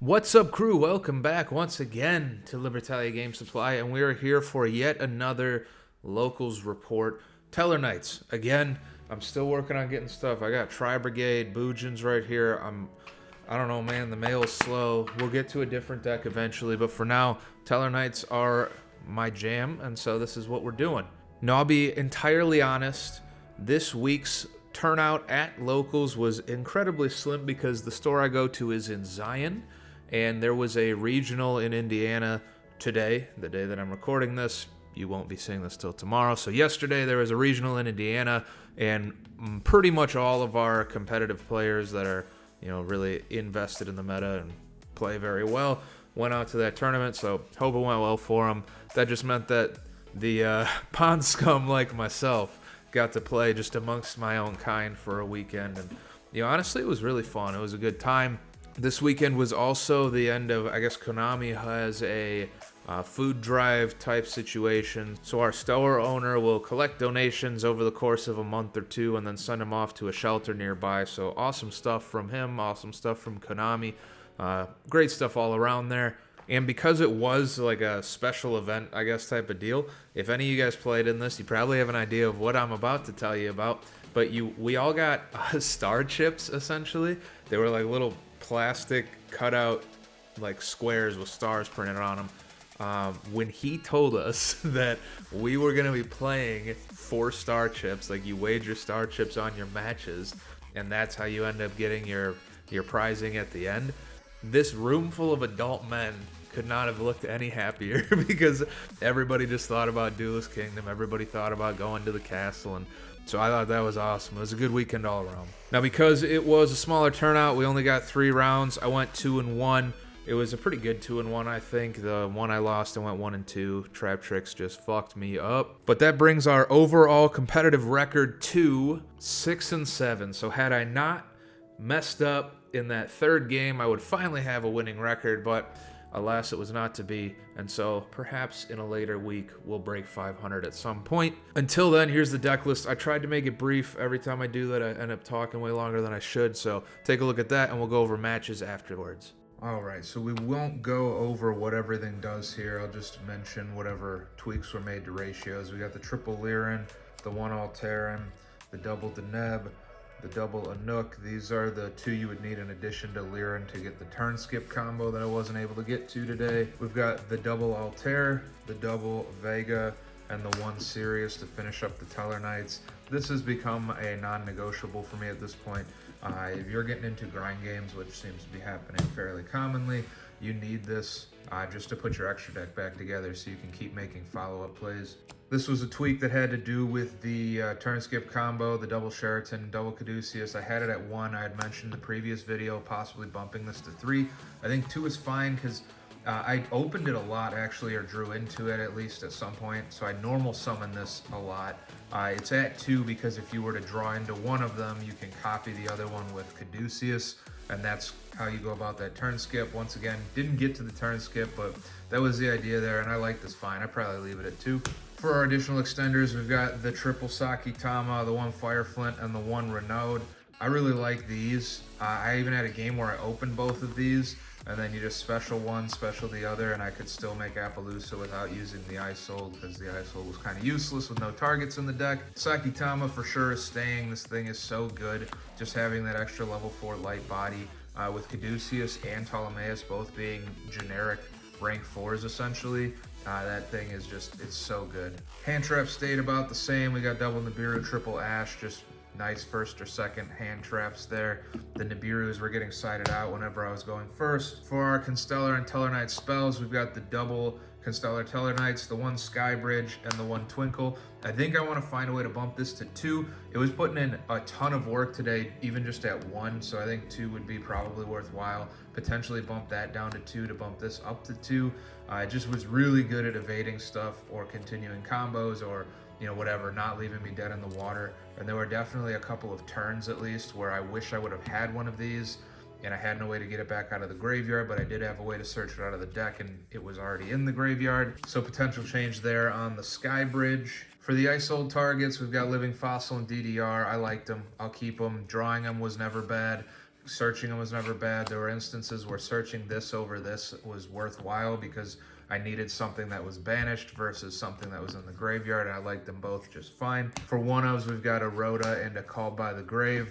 What's up, crew? Welcome back once again to Libertalia Game Supply, and we are here for yet another locals report. Tellarknights. Again, I'm still working on getting stuff. I got Tri-Brigade, Boojins right here. I don't know, man, the mail's slow. We'll get to a different deck eventually, but for now, Tellarknights are my jam, and so this is what we're doing. Now, I'll be entirely honest, this week's turnout at locals was incredibly slim because the store I go to is in Zion, and there was a regional in Indiana today, the day that I'm recording this. You won't be seeing this till tomorrow. So yesterday there was a regional in Indiana, and pretty much all of our competitive players that are, really invested in the meta and play very well went out to that tournament. So hope it went well for them. That just meant that the pond scum like myself got to play just amongst my own kind for a weekend, and honestly, it was really fun. It was a good time. This weekend was also the end of, I guess, Konami has a food drive type situation. So our store owner will collect donations over the course of a month or two and then send them off to a shelter nearby. So awesome stuff from him, awesome stuff from Konami. Great stuff all around there. And because it was like a special event, I guess, type of deal, if any of you guys played in this, you probably have an idea of what I'm about to tell you about. But we all got star chips, essentially. They were like little plastic cutout like squares with stars printed on them. When he told us that we were going to be playing for star chips, like you wager star chips on your matches, and that's how you end up getting your prizing at the end, this room full of adult men could not have looked any happier because everybody just thought about Duelist Kingdom. Everybody thought about going to the castle, and so I thought that was awesome. It was a good weekend all around. Now, because it was a smaller turnout, we only got 3 rounds. I went 2-1. It was a pretty good 2-1, I think. The one I lost, I went 1-2. Trap Tricks just fucked me up. But that brings our overall competitive record to 6-7. So had I not messed up in that third game, I would finally have a winning record, but alas, it was not to be, and so perhaps in a later week we'll break 500 at some point. Until then, here's the deck list. I tried to make it brief. Every time I do that, I end up talking way longer than I should, so take a look at that and we'll go over matches afterwards. Alright, so we won't go over what everything does here. I'll just mention whatever tweaks were made to ratios. We got the triple Lyran, the 1 Alteran, the double Deneb, the double Anuk. These are the 2 you would need in addition to Lyran to get the turn skip combo that I wasn't able to get to today. We've got the double Altair, the double Vega, and the 1 Sirius to finish up the Tellarknights. This has become a non-negotiable for me at this point. If you're getting into grind games, which seems to be happening fairly commonly, you need this just to put your extra deck back together so you can keep making follow-up plays. This was a tweak that had to do with the turn skip combo, the double Sheraton, double Caduceus. I had it at 1. I had mentioned in the previous video possibly bumping this to 3. I think 2 is fine because I opened it a lot actually, or drew into it at least at some point. So I normal summon this a lot. It's at 2 because if you were to draw into one of them, you can copy the other one with Caduceus, and that's how you go about that turn skip. Once again, didn't get to the turn skip, but that was the idea there, and I like this fine. I'd probably leave it at 2. For our additional extenders, we've got the triple Sakitama, the 1 Fireflint, and the 1 Renaud. I really like these. I even had a game where I opened both of these, and then you just special one, special the other, and I could still make Appaloosa without using the Isold because the Isold was kind of useless with no targets in the deck. Sakitama for sure is staying. This thing is so good. Just having that extra level 4 light body with Caduceus and Ptolemaeus both being generic rank 4s essentially. That thing is just, it's so good. Hand trap stayed about the same. We got double Nibiru, triple Ash, just nice first or second hand traps there. The Nibirus were getting sided out whenever I was going first. For our Constellar and Tellarknight spells, we've got the double Constellar Tellarknights, the 1 Skybridge, and the 1 Twinkle. I think I want to find a way to bump this to 2. It was putting in a ton of work today, even just at 1, so I think 2 would be probably worthwhile. Potentially bump that down to 2 to bump this up to 2. It just was really good at evading stuff or continuing combos or whatever, not leaving me dead in the water. And there were definitely a couple of turns at least where I wish I would have had one of these and I had no way to get it back out of the graveyard, but I did have a way to search it out of the deck and it was already in the graveyard. So potential change there on the Skybridge. For the Isold targets, we've got Living Fossil and DDR. I liked them. I'll keep them. Drawing them was never bad. searching them was never bad. There were instances where searching this over this was worthwhile because I needed something that was banished versus something that was in the graveyard, and I liked them both just fine. For one-ofs, we've got a Rhoda and a Called by the Grave.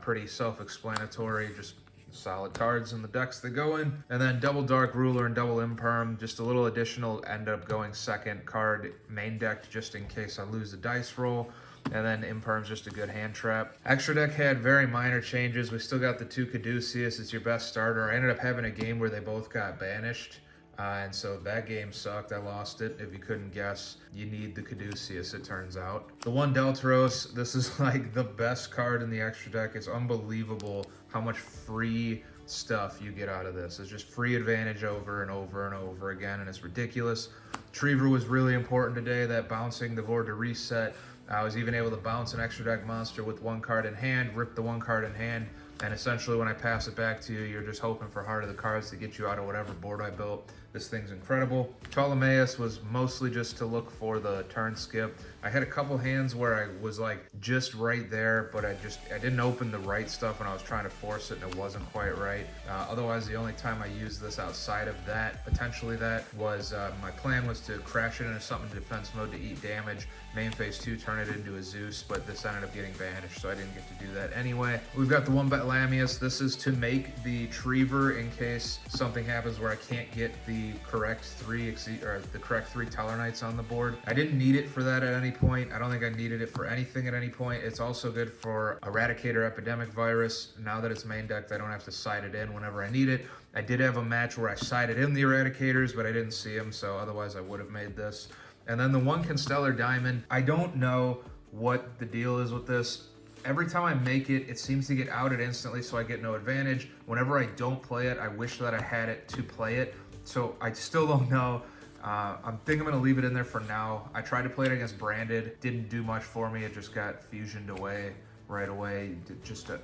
Pretty self-explanatory, just solid cards in the decks they go in. And then double Dark Ruler and double Imperm, just a little additional, end up going second card main deck just in case I lose the dice roll. And then Imperm's just a good hand trap. Extra deck had very minor changes. We still got the 2 Caduceus. It's your best starter. I ended up having a game where they both got banished. And so that game sucked. I lost it. If you couldn't guess, you need the Caduceus, it turns out. The 1 Deltaros, this is like the best card in the extra deck. It's unbelievable how much free stuff you get out of this. It's just free advantage over and over and over again, and it's ridiculous. Triever was really important today, that bouncing the board to reset. I was even able to bounce an extra deck monster with 1 card in hand, rip the 1 card in hand, and essentially when I pass it back to you, you're just hoping for Heart of the Cards to get you out of whatever board I built. This thing's incredible. Ptolemaeus was mostly just to look for the turn skip. I had a couple hands where I was like just right there, but I didn't open the right stuff when I was trying to force it and it wasn't quite right. Otherwise, the only time I used this outside of that, potentially that, was my plan was to crash it into something in defense mode to eat damage. Main phase 2, turn it into a Zeus, but this ended up getting banished, so I didn't get to do that anyway. We've got the 1 Betlamius. This is to make the Triever in case something happens where I can't get the correct 3 Tellarknights on the board. I didn't need it for that at any point. I don't think I needed it for anything at any point. It's also good for Eradicator Epidemic Virus. Now that it's main decked, I don't have to side it in whenever I need it. I did have a match where I sided in the Eradicators, but I didn't see them, so otherwise I would have made this. And then the 1 Constellar Diamond. I don't know what the deal is with this. Every time I make it, it seems to get outed instantly, so I get no advantage. Whenever I don't play it, I wish that I had it to play it. So I still don't know. I think I'm going to leave it in there for now. I tried to play it against Branded. Didn't do much for me. It just got fusioned away right away.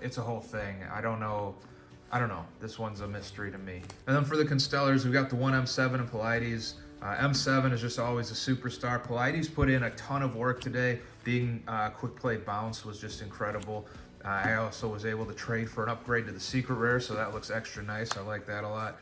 It's a whole thing. I don't know. This one's a mystery to me. And then for the Constellars, we've got the 1 M7 and Pleiades. M7 is just always a superstar. Pleiades put in a ton of work today. Being quick play bounce was just incredible. I also was able to trade for an upgrade to the secret rare, so that looks extra nice. I like that a lot.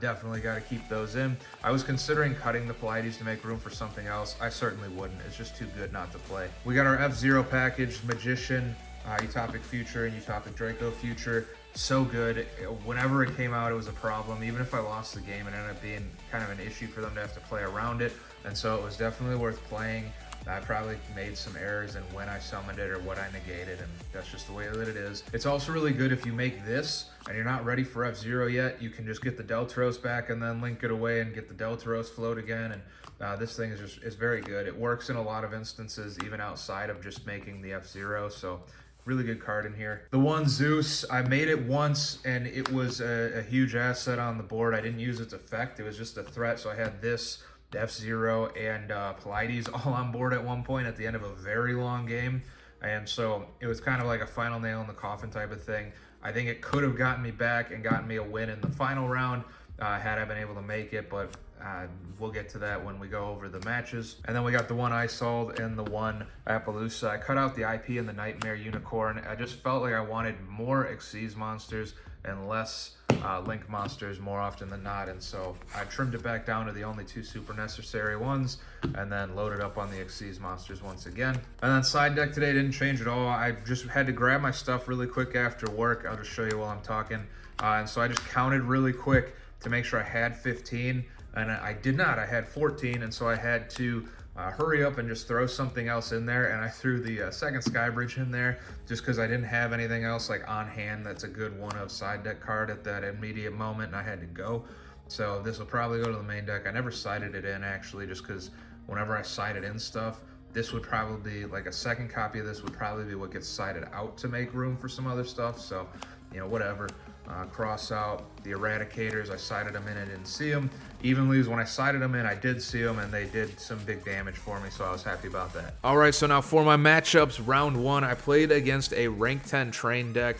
Definitely got to keep those in. I was considering cutting the Pleiades to make room for something else. I certainly wouldn't. It's just too good not to play. We got our F-Zero package, Magician, Utopic Future, and Utopic Draco Future. So good. Whenever it came out, it was a problem. Even if I lost the game, it ended up being kind of an issue for them to have to play around it. And so it was definitely worth playing. I probably made some errors in when I summoned it or what I negated, and that's just the way that it is. It's also really good if you make this and you're not ready for F-Zero yet, you can just get the Deltaros back and then link it away and get the Deltaros float again. And this thing is very good. It works in a lot of instances, even outside of just making the F-Zero. So really good card in here. The 1 Zeus, I made it once and it was a huge asset on the board. I didn't use its effect. It was just a threat. So I had this, F-Zero, and Pleiades all on board at one point at the end of a very long game. And so it was kind of like a final nail in the coffin type of thing. I think it could have gotten me back and gotten me a win in the final round had I been able to make it, but we'll get to that when we go over the matches. And then we got the 1 Isolde and the 1 Appaloosa. I cut out the IP and the Nightmare Unicorn. I just felt like I wanted more Xyz monsters and less Link monsters more often than not, and so I trimmed it back down to the only 2 super necessary ones and then loaded up on the Xyz monsters once again. And then side deck today didn't change at all. I just had to grab my stuff really quick after work. I'll just show you while I'm talking. And so I just counted really quick to make sure I had 15, and I did not. I had 14, and so I had to hurry up and just throw something else in there, and I threw the second Skybridge in there just because I didn't have anything else like on hand that's a good one of side deck card at that immediate moment, and I had to go. So this will probably go to the main deck. I never sided it in actually, just because whenever I sided in stuff, this would probably be like a second copy of this would probably be what gets sided out to make room for some other stuff. So, you know, whatever. Cross out the Eradicators. I sided them in and didn't see them. Evenlies, when I sided them in, I did see them, and they did some big damage for me, so I was happy about that. All right, so now for my matchups, round 1, I played against a rank 10 train deck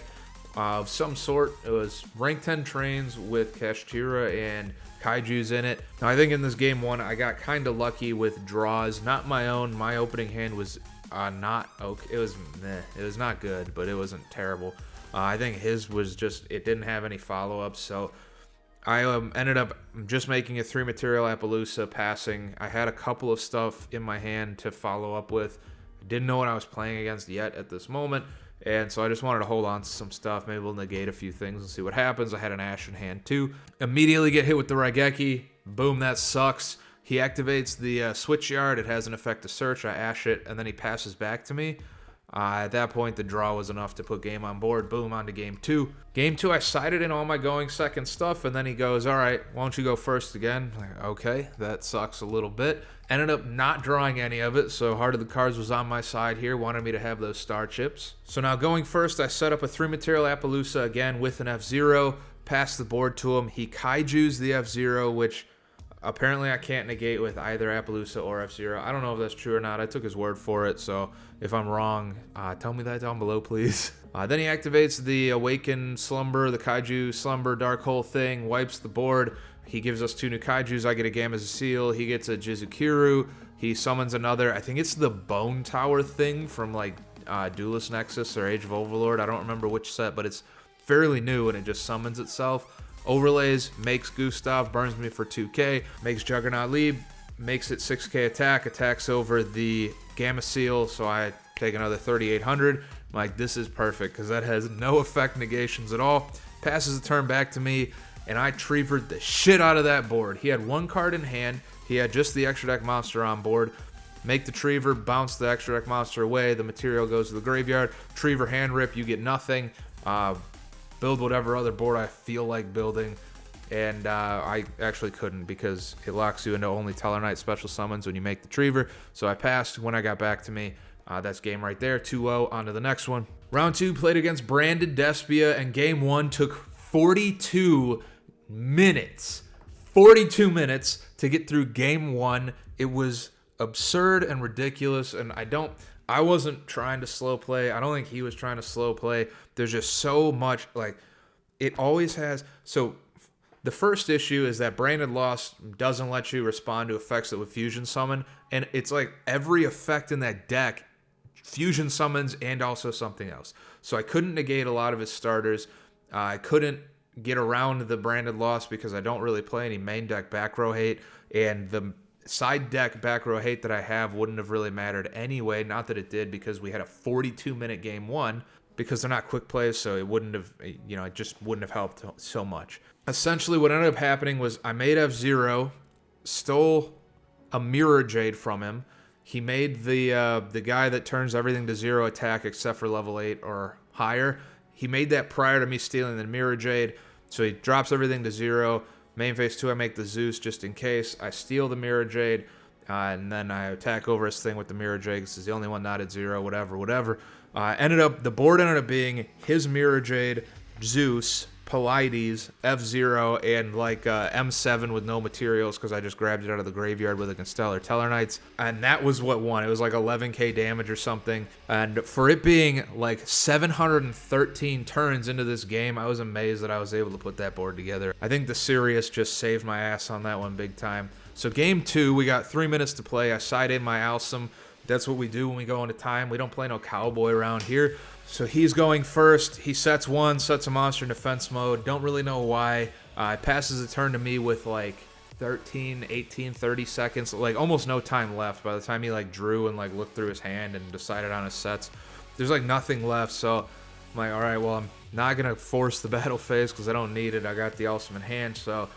of some sort. It was rank 10 trains with Kashtira and Kaijus in it. Now, I think in this game 1, I got kind of lucky with draws. Not my own. My opening hand was not okay. It was meh. It was not good, but it wasn't terrible. I think his was just, it didn't have any follow-ups, so I ended up just making a 3 material Appaloosa passing. I had a couple of stuff in my hand to follow up with. Didn't know what I was playing against yet at this moment, and so I just wanted to hold on to some stuff. Maybe we'll negate a few things and see what happens. I had an Ash in hand too. Immediately get hit with the Raigeki. Boom, that sucks. He activates the Switch Yard. It has an effect to search. I Ash it, and then he passes back to me. At that point, the draw was enough to put game on board. Boom, on to game 2. Game 2, I sided in all my going second stuff, and then he goes, all right, why don't you go first again? Like, okay, that sucks a little bit. Ended up not drawing any of it, so Heart of the Cards was on my side here, wanted me to have those star chips. So now going first, I set up a 3 material Appaloosa again with an F-Zero, passed the board to him. He Kaijus the F-Zero, which apparently I can't negate with either Appaloosa or F-Zero. I don't know if that's true or not. I took his word for it, so if I'm wrong, tell me that down below, please. Then he activates the Awaken Slumber, the Kaiju Slumber Dark Hole thing, wipes the board. He gives us 2 new Kaijus. I get a Gamma Seal. He gets a Jizukiru. He summons another, I think it's the Bone Tower thing from like Duelist Nexus or Age of Overlord. I don't remember which set, but it's fairly new and it just summons itself. Overlays, makes Gustav, burns me for 2k, makes Juggernaut lead, makes it 6k attack, attacks over the Gamma Seal, so I take another 3,800. I'm like, this is perfect, because that has no effect negations at all. Passes the turn back to me, and I Treevered the shit out of that board. He had 1 card in hand, he had just the extra deck monster on board. Make the Treever, bounce the extra deck monster away, the material goes to the graveyard. Treever hand rip, you get nothing. Build whatever other board I feel like building, and I actually couldn't because it locks you into only Tellarknight special summons when you make the Treever, so I passed when I got back to me. That's game right there, 2-0, on to the next one. Round 2, played against Branded Despia, and game 1 took 42 minutes. 42 minutes to get through game 1. It was absurd and ridiculous, and I wasn't trying to slow play. I don't think he was trying to slow play. There's just so much, like, it always has. So the first issue is that Branded Lost doesn't let you respond to effects that would fusion summon. And it's like every effect in that deck fusion summons and also something else. So I couldn't negate a lot of his starters. I couldn't get around the Branded Lost because I don't really play any main deck back row hate. And the side deck back row hate that I have wouldn't have really mattered anyway. Not that it did, because we had a 42-minute game 1, because they're not quick plays, so it wouldn't have, it just wouldn't have helped so much. Essentially, what ended up happening was I made F-Zero, stole a Mirror Jade from him. He made the guy that turns everything to 0 attack except for level 8 or higher. He made that prior to me stealing the Mirror Jade, so he drops everything to 0. Main phase 2, I make the Zeus just in case. I steal the Mirror Jade, and then I attack over his thing with the Mirror Jade. This is the only one not at 0, whatever. The board ended up being his Mirror Jade, Zeus, Pleiades, F-Zero, and like M7 with no materials because I just grabbed it out of the graveyard with a Constellar Tellarknights. And that was what won. It was like 11k damage or something. And for it being like 713 turns into this game, I was amazed that I was able to put that board together. I think the Sirius just saved my ass on that one big time. So game 2, we got 3 minutes to play. I side in my Alsum. That's what we do when we go into time. We don't play no cowboy around here. So he's going first. He sets a monster in defense mode. Don't really know why. Passes the turn to me with like 13, 18, 30 seconds. Like almost no time left by the time he like drew and like looked through his hand and decided on his sets. There's like nothing left. So I'm like, all right, well, I'm not going to force the battle phase because I don't need it. I got the Alsum in hand. So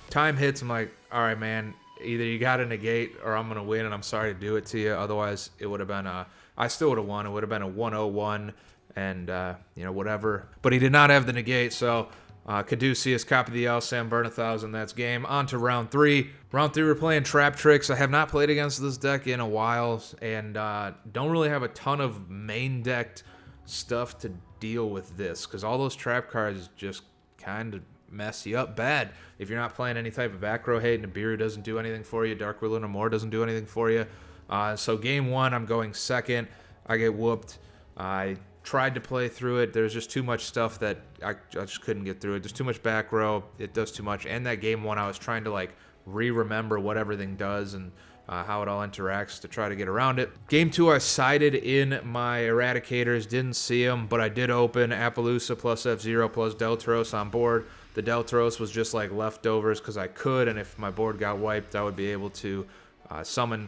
time hits. I'm like, all right, man. Either you got to negate or I'm going to win, and I'm sorry to do it to you. Otherwise, it would have been I still would have won. It would have been a 101 and, whatever. But he did not have the negate, so Caduceus, copy the L-Sam, burn 1,000. That's game. On to round 3. Round 3, we're playing Trap Tricks. I have not played against this deck in a while, and don't really have a ton of main decked stuff to deal with this, because all those trap cards just kind of mess you up bad. If you're not playing any type of back row hate, Nibiru doesn't do anything for you, Dark Riddler no more doesn't do anything for you. So game 1, I'm going second. I get whooped. I tried to play through it. There's just too much stuff that I just couldn't get through it. There's too much back row. It does too much. And that game 1, I was trying to like remember what everything does, and how it all interacts to try to get around it. Game 2, I sided in my Eradicators, didn't see them, but I did open Appaloosa plus F-Zero plus Deltaros on board. The Deltaros was just like leftovers because I could, and if my board got wiped, I would be able to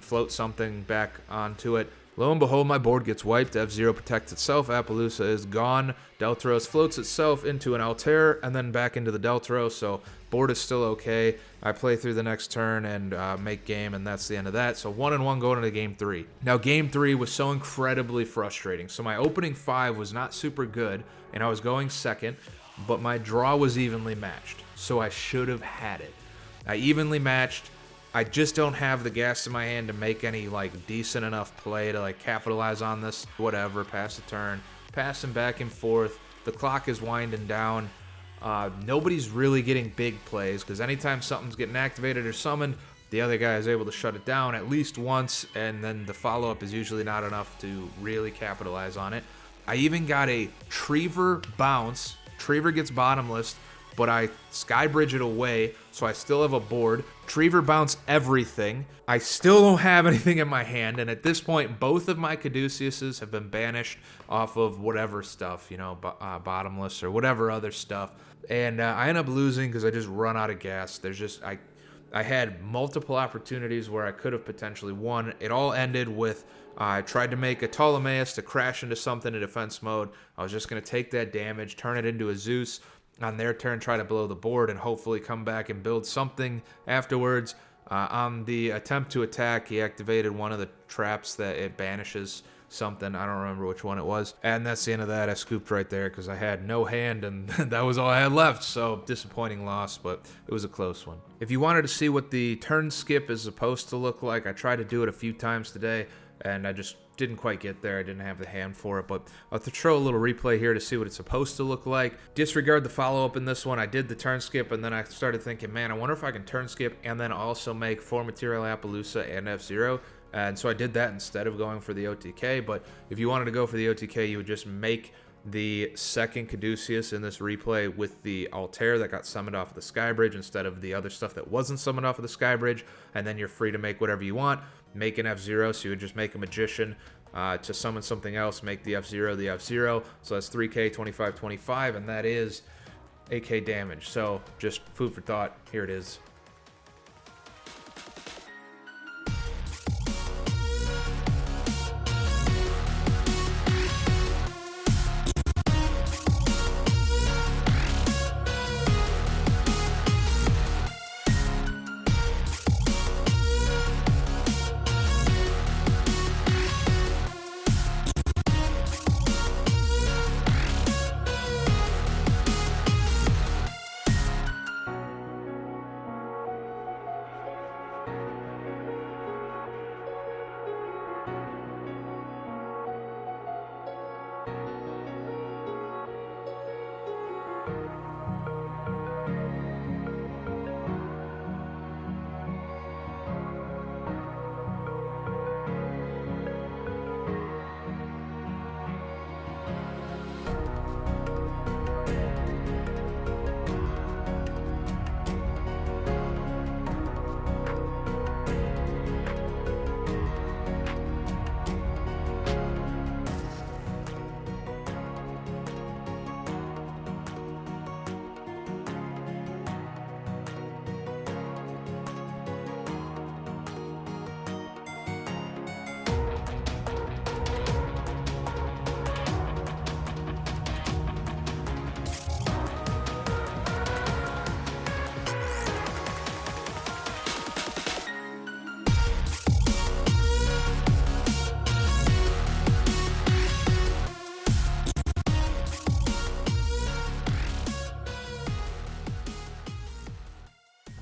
float something back onto it. Lo and behold, my board gets wiped. F-Zero protects itself. Appaloosa is gone. Deltaros floats itself into an Altair and then back into the Deltaros, so board is still okay. I play through the next turn and make game, and that's the end of that. So 1-1 going into Game 3. Now, Game 3 was so incredibly frustrating. So my opening 5 was not super good, and I was going second, but my draw was evenly matched, so I should have had it. I evenly matched. I just don't have the gas in my hand to make any like decent enough play to like capitalize on this. Whatever, pass the turn, passing back and forth. The clock is winding down. Nobody's really getting big plays because anytime something's getting activated or summoned, the other guy is able to shut it down at least once, and then the follow-up is usually not enough to really capitalize on it. I even got a Triever bounce. Triever gets bottomless, but I Skybridge it away, so I still have a board. Triever bounce everything. I still don't have anything in my hand, and at this point, both of my Caduceuses have been banished off of whatever stuff, you know, bottomless or whatever other stuff. And I end up losing because I just run out of gas. There's just, I had multiple opportunities where I could have potentially won. It all ended with I tried to make a Ptolemaeus to crash into something in defense mode. I was just going to take that damage, turn it into a Zeus, on their turn try to blow the board, and hopefully come back and build something afterwards. On the attempt to attack, he activated one of the traps that it banishes something. I don't remember which one it was. And that's the end of that. I scooped right there because I had no hand, and that was all I had left. So disappointing loss, but it was a close one. If you wanted to see what the turn skip is supposed to look like, I tried to do it a few times today, and I just didn't quite get there. I didn't have the hand for it, but I'll throw a little replay here to see what it's supposed to look like. Disregard the follow-up in this one. I did the turn skip, and then I started thinking, man, I wonder if I can turn skip and then also make 4 material Appaloosa and F-Zero. And so I did that instead of going for the OTK, but if you wanted to go for the OTK, you would just make the second Caduceus in this replay with the Altair that got summoned off of the Skybridge instead of the other stuff that wasn't summoned off of the Skybridge, and then you're free to make whatever you want. Make an F-Zero, so you would just make a Magician to summon something else, make the F-Zero the F-Zero, so that's 3k, 25, 25, and that is 8k damage. So just food for thought, here it is.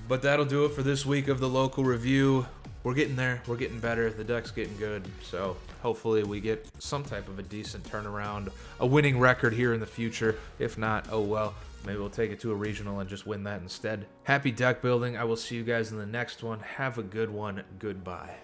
But that'll do it for this week of the local review. We're getting there. We're getting better. The deck's getting good. So hopefully we get some type of a decent turnaround, a winning record here in the future. If not, oh well. Maybe we'll take it to a regional and just win that instead. Happy deck building. I will see you guys in the next one. Have a good one. Goodbye.